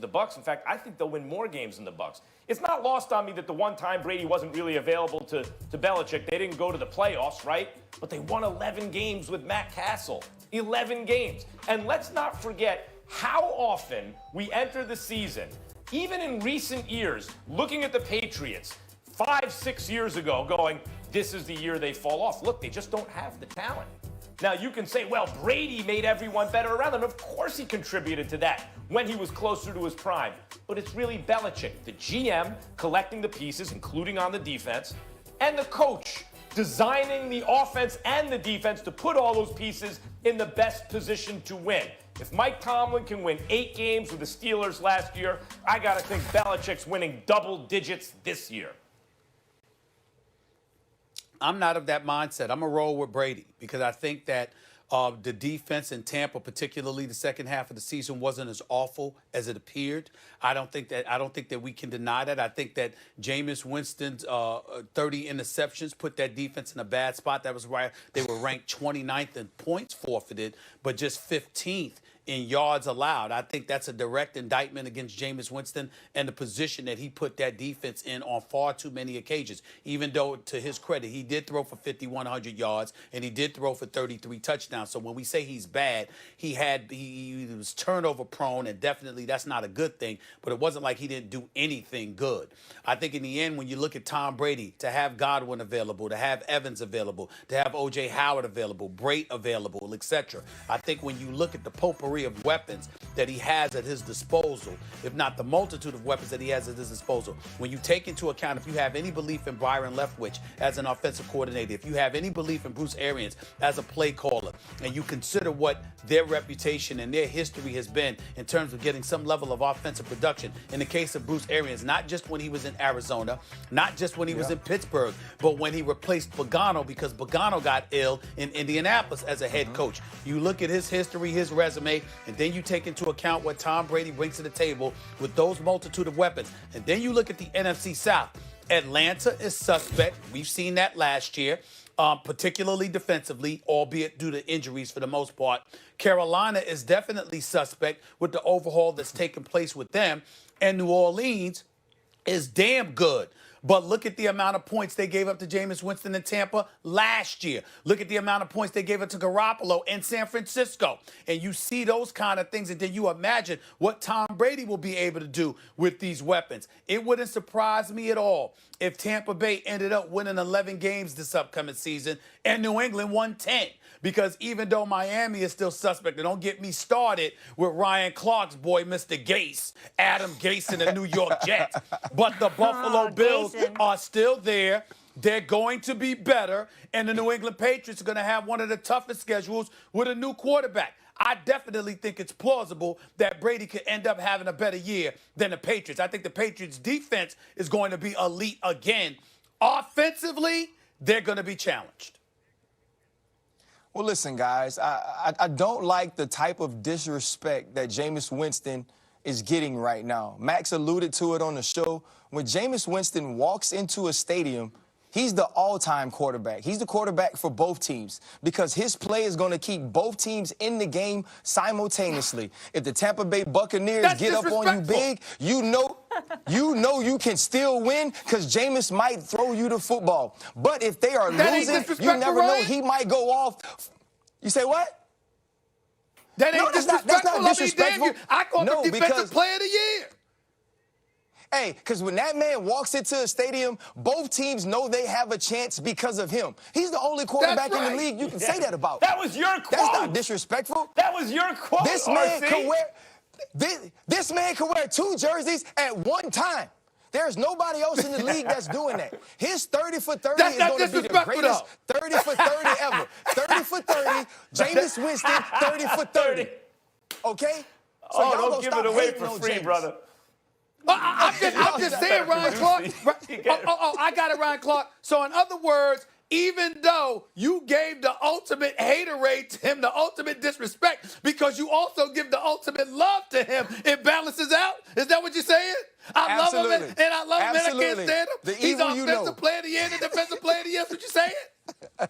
as the Bucs. In fact, I think they'll win more games than the Bucs. It's not lost on me that the one time Brady wasn't really available to Belichick, they didn't go to the playoffs, right? But they won 11 games with Matt Castle. 11 games. And let's not forget how often we enter the season, even in recent years, looking at the Patriots 5, 6 years ago, going, this is the year they fall off. Look, they just don't have the talent. Now, you can say, well, Brady made everyone better around them. Of course he contributed to that when he was closer to his prime. But it's really Belichick, the GM, collecting the pieces, including on the defense, and the coach designing the offense and the defense to put all those pieces in the best position to win. If Mike Tomlin can win 8 games with the Steelers last year, I got to think Belichick's winning double digits this year. I'm not of that mindset. I'm a roll with Brady because I think that the defense in Tampa, particularly the second half of the season, wasn't as awful as it appeared. I don't think that we can deny that. I think that Jameis Winston's 30 interceptions put that defense in a bad spot. That was why they were ranked 29th in points forfeited, but just 15th in yards allowed. I think that's a direct indictment against Jameis Winston and the position that he put that defense in on far too many occasions. Even though, to his credit, he did throw for 5,100 yards and he did throw for 33 touchdowns. So when we say he's bad, he was turnover prone, and definitely that's not a good thing. But it wasn't like he didn't do anything good. I think in the end, when you look at Tom Brady, to have Godwin available, to have Evans available, to have O.J. Howard available, Brait available, etc. I think when you look at the potpourri of weapons that he has at his disposal, if not the multitude of weapons that he has at his disposal, when you take into account, if you have any belief in Byron Leftwich as an offensive coordinator, if you have any belief in Bruce Arians as a play caller, and you consider what their reputation and their history has been in terms of getting some level of offensive production, in the case of Bruce Arians, not just when he was in Arizona, not just when he was in Pittsburgh, but when he replaced Pagano because Pagano got ill in Indianapolis as a head coach. You look at his history, his resume, and then you take into account what Tom Brady brings to the table with those multitude of weapons. And then you look at the NFC South. Atlanta is suspect. We've seen that last year, particularly defensively, albeit due to injuries for the most part. Carolina is definitely suspect with the overhaul that's taken place with them. And New Orleans is damn good. But look at the amount of points they gave up to Jameis Winston in Tampa last year. Look at the amount of points they gave up to Garoppolo in San Francisco. And you see those kind of things, and then you imagine what Tom Brady will be able to do with these weapons. It wouldn't surprise me at all if Tampa Bay ended up winning 11 games this upcoming season and New England won 10. Because even though Miami is still suspect, and don't get me started with Ryan Clark's boy, Mr. Gase, Adam Gase and the New York Jets. But the Buffalo Bills are still there. They're going to be better. And the New England Patriots are going to have one of the toughest schedules with a new quarterback. I definitely think it's plausible that Brady could end up having a better year than the Patriots. I think the Patriots' defense is going to be elite again. Offensively, they're going to be challenged. Well, listen, guys, I don't like the type of disrespect that Jameis Winston is getting right now. Max alluded to it on the show. When Jameis Winston walks into a stadium, he's the all-time quarterback. He's the quarterback for both teams because his play is going to keep both teams in the game simultaneously. If the Tampa Bay Buccaneers get up on you big, you know you can still win because Jameis might throw you the football. But if they are losing, you never know. He might go off. You say what? That ain't disrespectful. That's not disrespectful. I call him defensive player of the year. Hey, because when that man walks into a stadium, both teams know they have a chance because of him. He's the only quarterback in the league you can say that about. That was your quote. That's not disrespectful. That was your quote. This man can wear this man can wear 2 jerseys at one time. There's nobody else in the league that's doing that. His 30 for 30 is going to be the greatest 30 for 30 ever. 30 for 30, Jameis Winston, 30 for 30. Okay? So don't give it away for free, brother. I'm just saying, Ryan Clark. I got it, Ryan Clark. So in other words, even though you gave the ultimate haterade to him, the ultimate disrespect, because you also give the ultimate love to him, it balances out? Is that what you're saying? I love him, and I love him, and I can't stand him. He's offensive player of the year and defensive player of the year. That's what you're saying?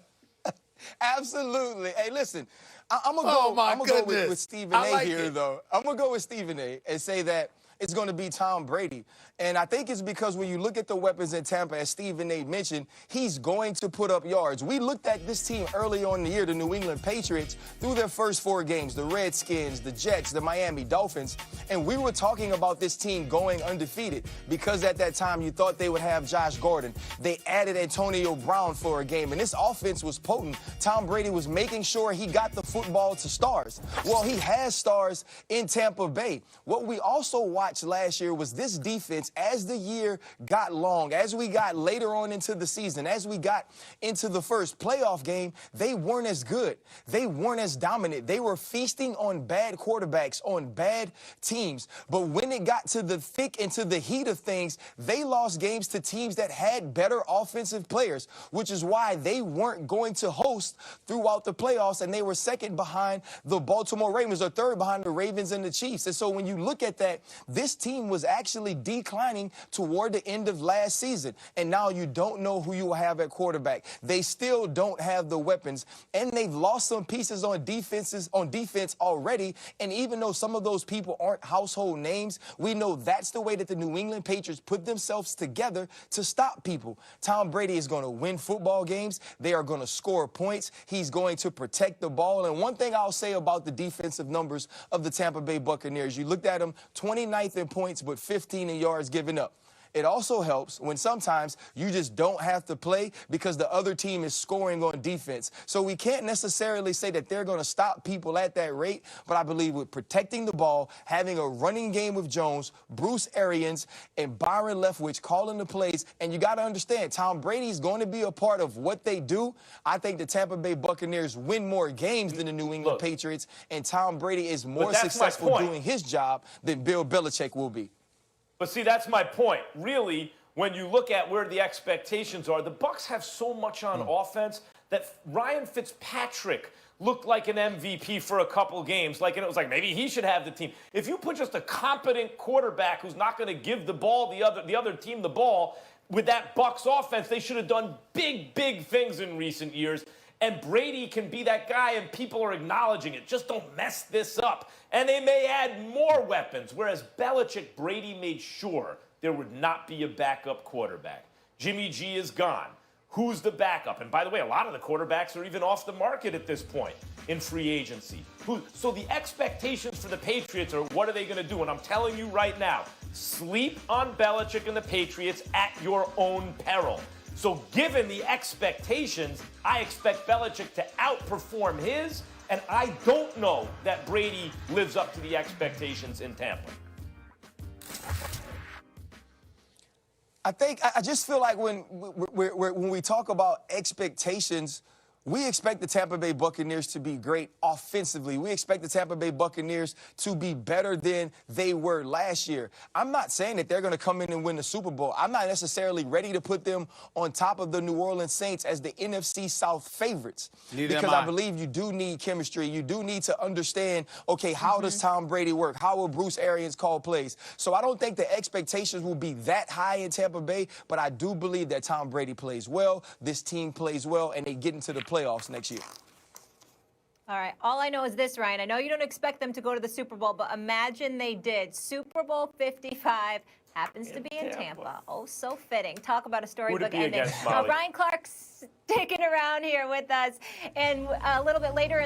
Absolutely. Hey, listen, I'm going to go with Stephen A here, though. I'm going to go with Stephen A and say that it's going to be Tom Brady. And I think it's because when you look at the weapons in Tampa, as Steve and Nate mentioned, he's going to put up yards. We looked at this team early on in the year, the New England Patriots, through their first 4 games, the Redskins, the Jets, the Miami Dolphins, and we were talking about this team going undefeated because at that time you thought they would have Josh Gordon. They added Antonio Brown for a game, and this offense was potent. Tom Brady was making sure he got the football to stars. Well, he has stars in Tampa Bay. What we also watched last year was this defense, as the year got long, as we got later on into the season, as we got into the first playoff game, they weren't as good. They weren't as dominant. They were feasting on bad quarterbacks, on bad teams. But when it got to the thick and to the heat of things, they lost games to teams that had better offensive players, which is why they weren't going to host throughout the playoffs, and they were second behind the Baltimore Ravens, or third behind the Ravens and the Chiefs. And so when you look at that, this team was actually declining toward the end of last season. And now you don't know who you will have at quarterback. They still don't have the weapons, and they've lost some pieces on defense already. And even though some of those people aren't household names, we know that's the way that the New England Patriots put themselves together to stop people. Tom Brady is going to win football games. They are going to score points. He's going to protect the ball. And one thing I'll say about the defensive numbers of the Tampa Bay Buccaneers, you looked at them, 29th in points, but 15 in yards given up. It also helps when sometimes you just don't have to play because the other team is scoring on defense. So we can't necessarily say that they're going to stop people at that rate, but I believe with protecting the ball, having a running game with Jones, Bruce Arians, and Byron Leftwich calling the plays, and you got to understand, Tom Brady's going to be a part of what they do. I think the Tampa Bay Buccaneers win more games than the New England Patriots, and Tom Brady is more successful doing his job than Bill Belichick will be. But see, that's my point. Really, when you look at where the expectations are, the Bucs have so much on offense that Ryan Fitzpatrick looked like an MVP for a couple games. And it was like maybe he should have the team. If you put just a competent quarterback who's not going to give the ball the other team the ball with that Bucs offense, they should have done big things in recent years. And Brady can be that guy, and people are acknowledging it. Just don't mess this up. And they may add more weapons, whereas Belichick, Brady made sure there would not be a backup quarterback. Jimmy G is gone. Who's the backup? And by the way, a lot of the quarterbacks are even off the market at this point in free agency. So the expectations for the Patriots are, what are they going to do? And I'm telling you right now, sleep on Belichick and the Patriots at your own peril. So given the expectations, I expect Belichick to outperform his, and I don't know that Brady lives up to the expectations in Tampa. I just feel like when we talk about expectations, we expect the Tampa Bay Buccaneers to be great offensively. We expect the Tampa Bay Buccaneers to be better than they were last year. I'm not saying that they're going to come in and win the Super Bowl. I'm not necessarily ready to put them on top of the New Orleans Saints as the NFC South favorites. Because I believe you do need chemistry. You do need to understand, okay, how does Tom Brady work? How will Bruce Arians call plays? So I don't think the expectations will be that high in Tampa Bay, but I do believe that Tom Brady plays well, this team plays well, and they get into the playoffs next year. All right. All I know is this, Ryan. I know you don't expect them to go to the Super Bowl, but imagine they did. Super Bowl 55 happens to be in Tampa. Oh, so fitting. Talk about a storybook ending. Ryan Clark's sticking around here with us. And a little bit later